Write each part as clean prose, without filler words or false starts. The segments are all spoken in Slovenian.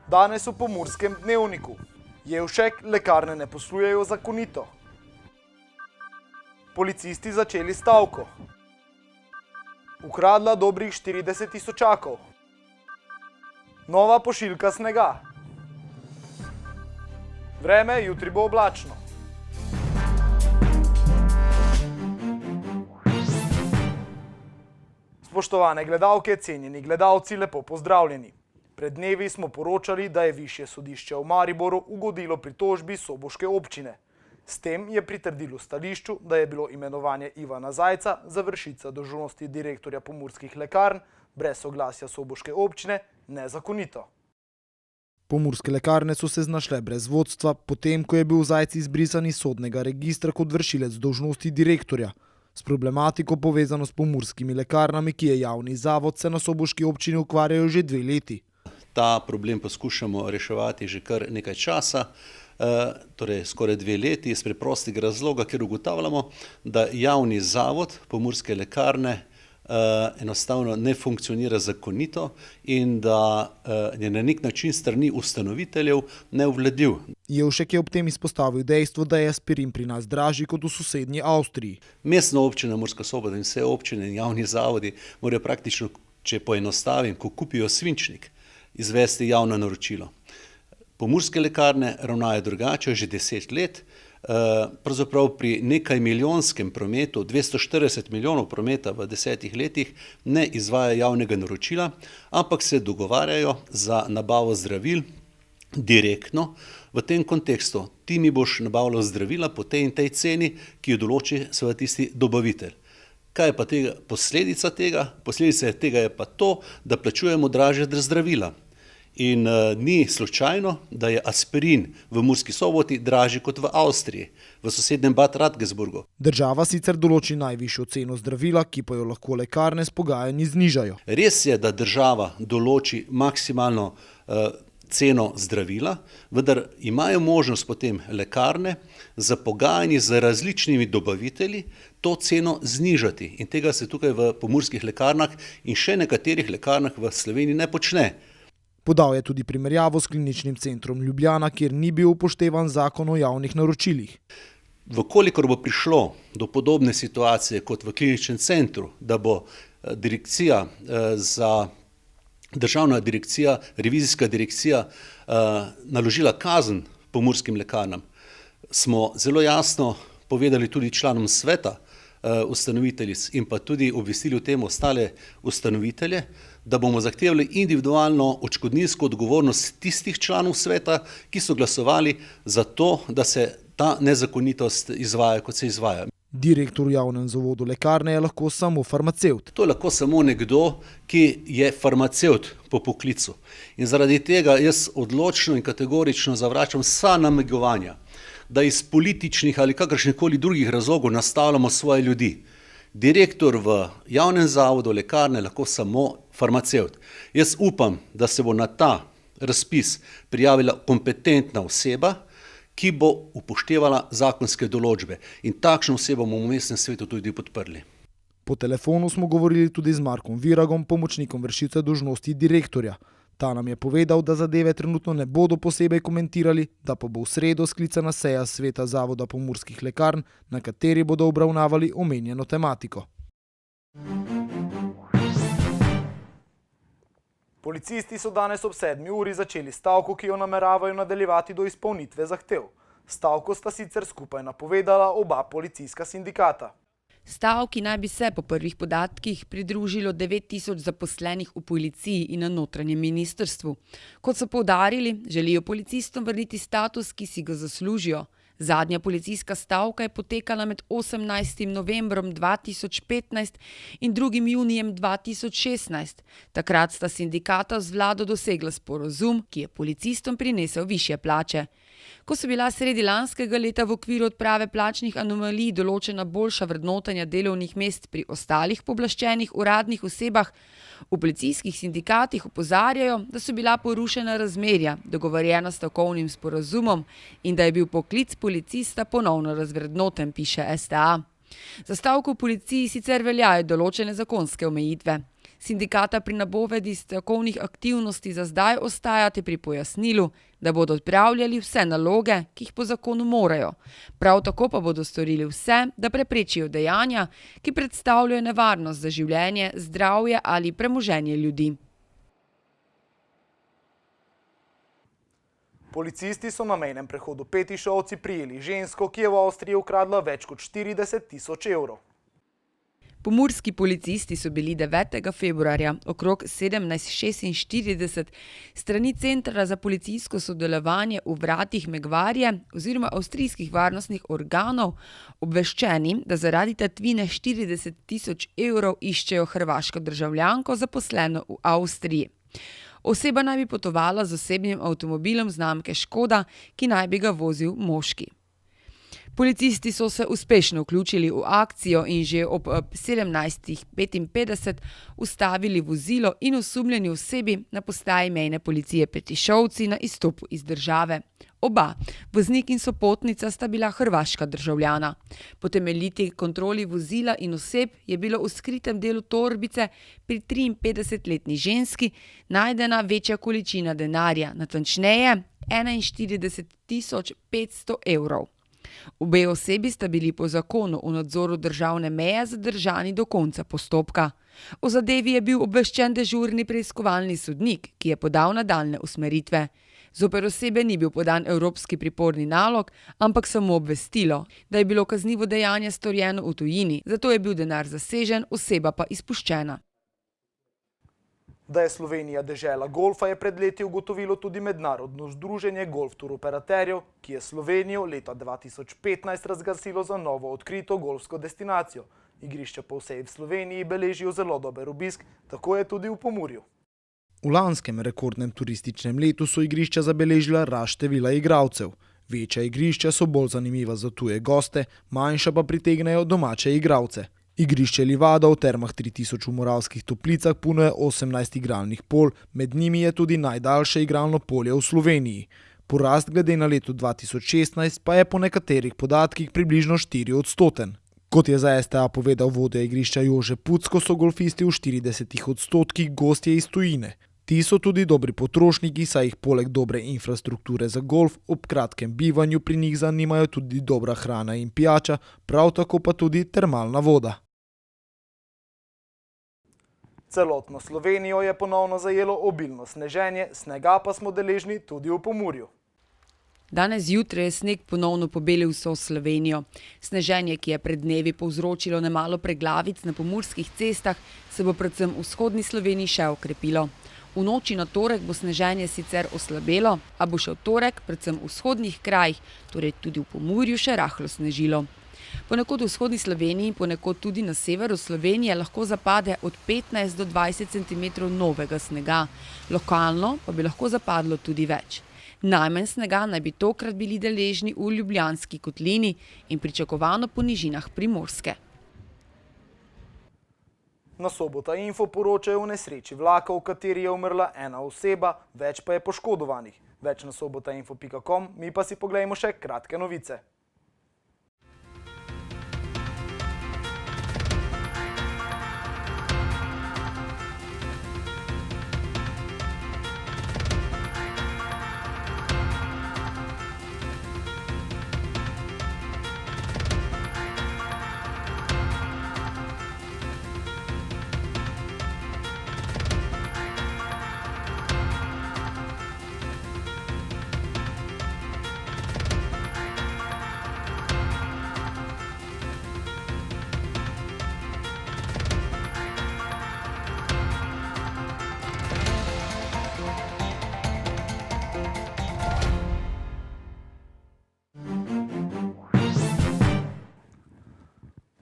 Danes v Pomurskem dnevniku. Jevšek, lekarne ne poslujejo zakonito. Policisti začeli stavko. Ukradla dobrih 40 tisočakov. Nova pošiljka snega. Vreme jutri bo oblačno. Spoštovane gledalke, cenjeni gledalci, lepo pozdravljeni. Pred dnevi smo poročali, da je Višje sodišče v Mariboru ugodilo pritožbi soboške občine. S tem je pritrdilo stališču, da je bilo imenovanje Ivana Zajca za vršilca dolžnosti direktorja Pomurskih lekarn brez soglasja soboške občine nezakonito. Pomurske lekarne so se znašle brez vodstva, potem ko je bil Zajc izbrisan iz sodnega registra kot vršilec dolžnosti direktorja. S problematiko povezano s pomurskimi lekarnami, ki je javni zavod, se na soboški občini ukvarjajo že 2 leti. Ta problem poskušamo reševati že kar nekaj časa, torej skoraj 2 leti, iz preprostega razloga, ker ugotavljamo, da javni zavod Pomurske lekarne enostavno ne funkcionira zakonito in da je na nek način strani ustanoviteljev neobvladljiv. Jevšek je ob tem izpostavil dejstvo, da je aspirin pri nas dražji kot v sosednji Avstriji. Mestna občina Murska Sobota in vse občine in javni zavodi morajo praktično, če poenostavim, ko kupijo svinčnik, izvesti javno naročilo. Pomurske lekarne ravnajo drugače že 10 let, pravzaprav pri nekaj milijonskem prometu, 240 milijonov prometa v 10 letih, ne izvaja javnega naročila, ampak se dogovarjajo za nabavo zdravil direktno v tem kontekstu. Ti mi boš nabavljal zdravila po tej in tej ceni, ki jo določi seveda tisti dobavitelj. Kaj je pa posledica tega? Posledica tega je pa to, da plačujemo dražje zdravila. In ni slučajno, da je aspirin v Murski Soboti dražji kot v Avstriji, v sosednjem Bad Radgersburgu. Država sicer določi najvišjo ceno zdravila, ki pa jo lahko lekarne s pogajanji znižajo. Res je, da država določi maksimalno ceno zdravila, vendar imajo možnost potem lekarne za pogajanje z različnimi dobavitelji to ceno znižati. In tega se tukaj v pomurskih lekarnah in še nekaterih lekarnah v Sloveniji ne počne. Podal je tudi primerjavo s kliničnim centrom Ljubljana, kjer ni bil upoštevan zakon o javnih naročilih. Vkolikor bo prišlo do podobne situacije kot v kliničnem centru, da bo državna direkcija, revizijska direkcija naložila kazen pomurskim lekarnam, smo zelo jasno povedali tudi članom sveta ustanoviteljic in pa tudi obvestili o tem ostale ustanovitelje, da bomo zahtevali individualno odškodninsko odgovornost tistih članov sveta, ki so glasovali za to, da se ta nezakonitost izvaja, kot se izvaja. Direktor v javnem zavodu lekarne je lahko samo farmacevt. To je lahko samo nekdo, ki je farmacevt po poklicu. In zaradi tega jaz odločno in kategorično zavračam vsa namigovanja, da iz političnih ali kakršnihkoli drugih razlogov nastavljamo svoje ljudi. Direktor v javnem zavodu lekarne lahko samo farmacevt. Jaz upam, da se bo na ta razpis prijavila kompetentna oseba, ki bo upoštevala zakonske določbe. In takšno osebo bomo v mestnem svetu tudi podprli. Po telefonu smo govorili tudi z Markom Viragom, pomočnikom vršilca dolžnosti direktorja. Ta nam je povedal, da zadeve trenutno ne bodo posebej komentirali, da pa bo v sredo sklicana seja sveta zavoda Pomurskih lekarn, na kateri bodo obravnavali omenjeno tematiko. Policisti so danes ob 7 uri začeli stavko, ki jo nameravajo nadaljevati do izpolnitve zahtev. Stavko sta sicer skupaj napovedala oba policijska sindikata. Stavki naj bi se po prvih podatkih pridružilo 9000 zaposlenih v policiji in na notranjem ministrstvu. Kot so poudarili, želijo policistom vrniti status, ki si ga zaslužijo. Zadnja policijska stavka je potekala med 18. novembrom 2015 in 2. junijem 2016. Takrat sta sindikata z vlado dosegla sporazum, ki je policistom prinesel višje plače. Ko so bila sredi lanskega leta v okviru odprave plačnih anomalij določena boljša vrednotenja delovnih mest pri ostalih pooblaščenih uradnih osebah, v policijskih sindikatih opozarjajo, da so bila porušena razmerja, dogovorjena s stavkovnim sporazumom in da je bil poklic policista ponovno razvrednoten, piše STA. Za stavko v policiji sicer veljajo določene zakonske omejitve. Sindikata pri napovedi stavkovnih aktivnosti za zdaj ostajate pri pojasnilu, da bodo odpravljali vse naloge, ki jih po zakonu morajo. Prav tako pa bodo storili vse, da preprečijo dejanja, ki predstavljajo nevarnost za življenje, zdravje ali premoženje ljudi. Policisti so na mejnem prehodu Petišovci prijeli žensko, ki je v Avstriji ukradla več kot 40.000 evrov. Pomurski policisti so bili 9. februarja okrog 17.46 strani Centra za policijsko sodelovanje v vratih Megvarje oziroma avstrijskih varnostnih organov obveščeni, da zaradi tatvine 40.000 evrov iščejo hrvaško državljanko zaposleno v Avstriji. Oseba naj bi potovala z osebnim avtomobilom znamke Škoda, ki naj bi ga vozil moški. Policisti so se uspešno vključili v akcijo in že ob 17.55 ustavili vozilo in osumljeni osebi na postaji mejne policije Petišovci na izstopu iz države. Oba, voznik in sopotnica, sta bila hrvaška državljana. Po temeljiti kontroli vozila in oseb je bilo v skritem delu torbice pri 53-letni ženski najdena večja količina denarja, natančneje 41.500 evrov. Obe osebi sta bili po zakonu o nadzoru državne meje zadržani do konca postopka. O zadevi je bil obveščen dežurni preiskovalni sodnik, ki je podal nadaljnje usmeritve. Zoper osebe ni bil podan evropski priporni nalog, ampak samo obvestilo, da je bilo kaznivo dejanje storjeno v tujini, zato je bil denar zasežen, oseba pa izpuščena. Da je Slovenija dežela golfa, je pred leti ugotovilo tudi mednarodno združenje golf turoperaterjev, ki je Slovenijo leta 2015 razglasilo za novo odkrito golfsko destinacijo. Igrišča po vsej Sloveniji beležijo zelo dober obisk, tako je tudi v Pomurju. V lanskem rekordnem turističnem letu so igrišča zabeležila rast števila igralcev. Večja igrišča so bolj zanimiva za tuje goste, manjša pa pritegnejo domače igralce. Igrišče Livada v Termah 3000 v Moravskih Toplicah ponuja 18 igralnih pol, med njimi je tudi najdaljše igralno polje v Sloveniji. Porast glede na leto 2016 pa je po nekaterih podatkih približno 4-odstoten. Kot je za STA povedal vodja igrišča Jože Pucko, so golfisti v 40% gostje iz tujine. Ti so tudi dobri potrošniki, saj jih poleg dobre infrastrukture za golf ob kratkem bivanju pri njih zanimajo tudi dobra hrana in pijača, prav tako pa tudi termalna voda. Celotno Slovenijo je ponovno zajelo obilno sneženje, snega pa smo deležni tudi v Pomurju. Danes zjutraj je sneg ponovno pobelil vso Slovenijo. Sneženje, ki je pred dnevi povzročilo nemalo preglavic na pomurskih cestah, se bo predvsem v vzhodni Sloveniji še okrepilo. V noči na torek bo sneženje sicer oslabelo, a bo še v torek predvsem v vzhodnih krajih, torej tudi v Pomurju, še rahlo snežilo. Ponekod v vzhodni Sloveniji, ponekod tudi na severu Slovenije lahko zapade od 15 do 20 cm novega snega. Lokalno pa bi lahko zapadlo tudi več. Najmanj snega naj bi tokrat bili deležni v Ljubljanski kotlini in pričakovano po nižinah Primorske. Na Sobota Info poročajo o nesreči vlaka, v kateri je umrla ena oseba, več pa je poškodovanih. Več na sobotainfo.com, mi pa si poglejmo še kratke novice.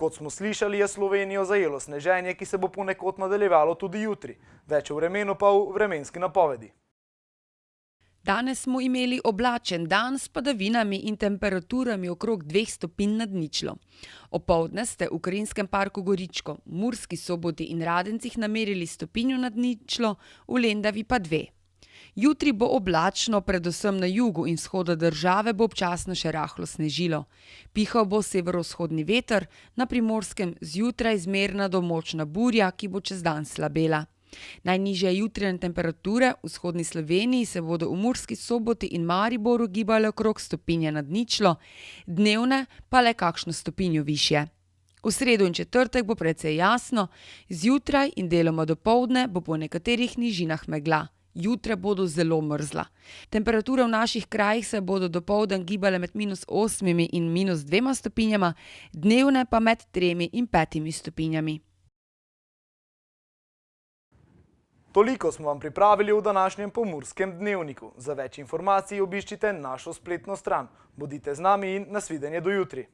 Kot smo slišali, je Slovenijo zajelo sneženje, ki se bo ponekod nadaljevalo tudi jutri. Več o vremenu pa v vremenski napovedi. Danes smo imeli oblačen dan s padavinami in temperaturami okrog 2 stopinj nad ničlo. Opoldne ste v Krajinskem parku Goričko, Murski Soboti in Radencih namerili stopinjo nad ničlo, v Lendavi pa 2. Jutri bo oblačno, predvsem na jugu in vzhodu države bo občasno še rahlo snežilo. Pihal bo severovzhodni veter, na Primorskem zjutraj zmerna do močna burja, ki bo čez dan slabela. Najnižje jutranje temperature v vzhodni Sloveniji se bodo v Murski Soboti in Mariboru gibale okrog stopinje nad ničlo, dnevne pa le kakšno stopinjo višje. V sredo in četrtek bo precej jasno, zjutraj in deloma dopoldne bo po nekaterih nižinah megla. Jutra bodo zelo mrzla. Temperature v naših krajih se bodo dopoldan gibale med -8 in -2 stopinjama, dnevne pa med 3 in 5 stopinjami. Toliko smo vam pripravili v današnjem Pomurskem dnevniku. Za več informacij obiščite našo spletno stran. Bodite z nami in nasvidenje do jutri.